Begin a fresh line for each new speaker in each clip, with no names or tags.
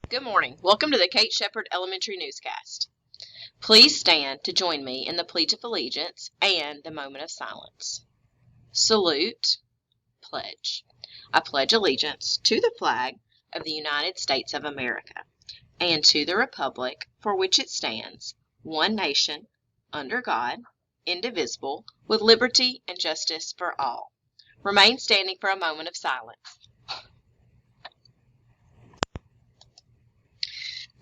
Good morning. Welcome to the Kate Shepherd Elementary Newscast. Please stand to join me in the Pledge of Allegiance and the moment of silence. Salute, pledge. I pledge allegiance to the flag of the United States of America and to the republic for which it stands, one nation, under God, indivisible, with liberty and justice for all. Remain standing for a moment of silence.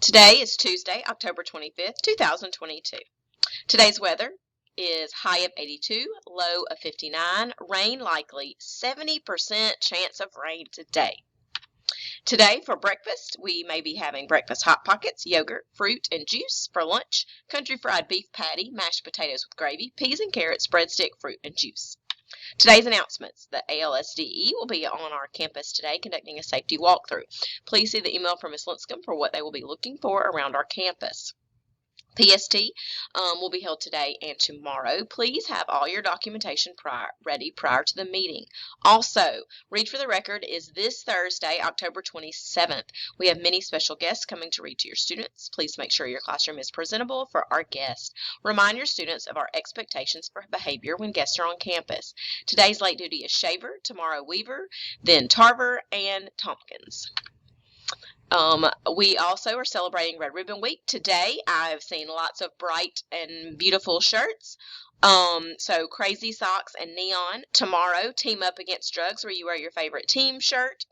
Today is Tuesday, October 25th, 2022. Today's weather is high of 82, low of 59, rain likely, 70% chance of rain today. Today for breakfast, we may be having breakfast Hot Pockets, yogurt, fruit, and juice. For lunch, country fried beef patty, mashed potatoes with gravy, peas and carrots, breadstick, fruit, and juice. Today's announcements. The ALSDE will be on our campus today conducting a safety walkthrough. Please see the email from Ms. Linscomb for what they will be looking for around our campus. PST will be held today and tomorrow. Please have all your documentation ready prior to the meeting. Also, Read for the Record is this Thursday, October 27th. We have many special guests coming to read to your students. Please make sure your classroom is presentable for our guests. Remind your students of our expectations for behavior when guests are on campus. Today's late duty is Shaver, tomorrow Weaver, then Tarver, and Tompkins. We also are celebrating Red Ribbon Week. Today, I've seen lots of bright and beautiful shirts. So crazy socks and neon. Tomorrow, Team Up Against Drugs, where you wear your favorite team shirt.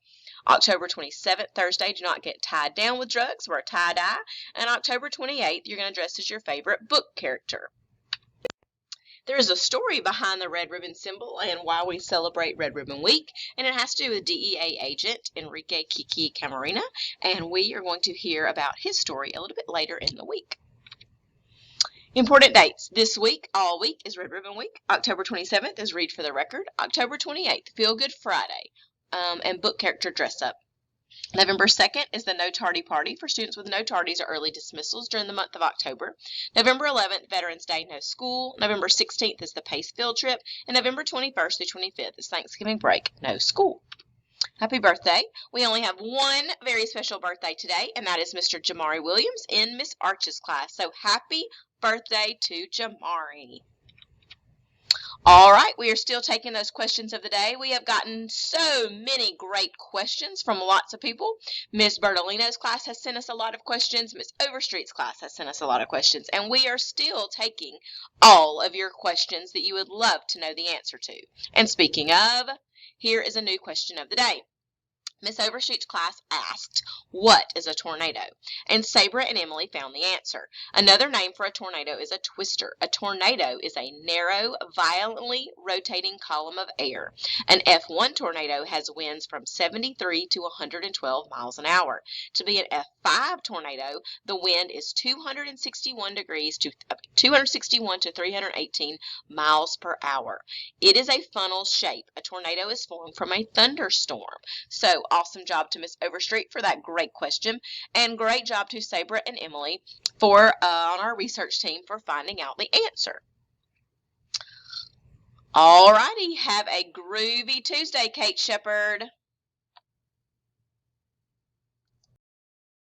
October 27th, Thursday, do not get tied down with drugs. Wear tie-dye. And October 28th, you're going to dress as your favorite book character. There is a story behind the red ribbon symbol and why we celebrate Red Ribbon Week, and it has to do with DEA agent Enrique Kiki Camarena, and we are going to hear about his story a little bit later in the week. Important dates. This week, all week, is Red Ribbon Week. October 27th is Read for the Record. October 28th, Feel Good Friday, and book character dress up. November 2nd is the No Tardy Party for students with no tardies or early dismissals during the month of October. November 11th, Veterans Day, no school. November 16th is the PACE field trip. And November 21st through 25th is Thanksgiving break, no school. Happy birthday. We only have one very special birthday today, and that is Mr. Jamari Williams in Miss Arch's class. So happy birthday to Jamari. All right, we are still taking those questions of the day. We have gotten so many great questions from lots of people. Miss Bertolino's class has sent us a lot of questions. Miss Overstreet's class has sent us a lot of questions. And we are still taking all of your questions that you would love to know the answer to. And speaking of, here is a new question of the day. Miss Overstreet's class asked, what is a tornado? And Sabra and Emily found the answer. Another name for a tornado is a twister. A tornado is a narrow, violently rotating column of air. An F1 tornado has winds from 73 to 112 miles an hour. To be an F5 tornado, the wind is 261 to 318 miles per hour. It is a funnel shape. A tornado is formed from a thunderstorm. So, awesome job to Miss Overstreet for that great question, and great job to Sabra and Emily for on our research team for finding out the answer. Alrighty, have a groovy Tuesday, Kate Shepherd.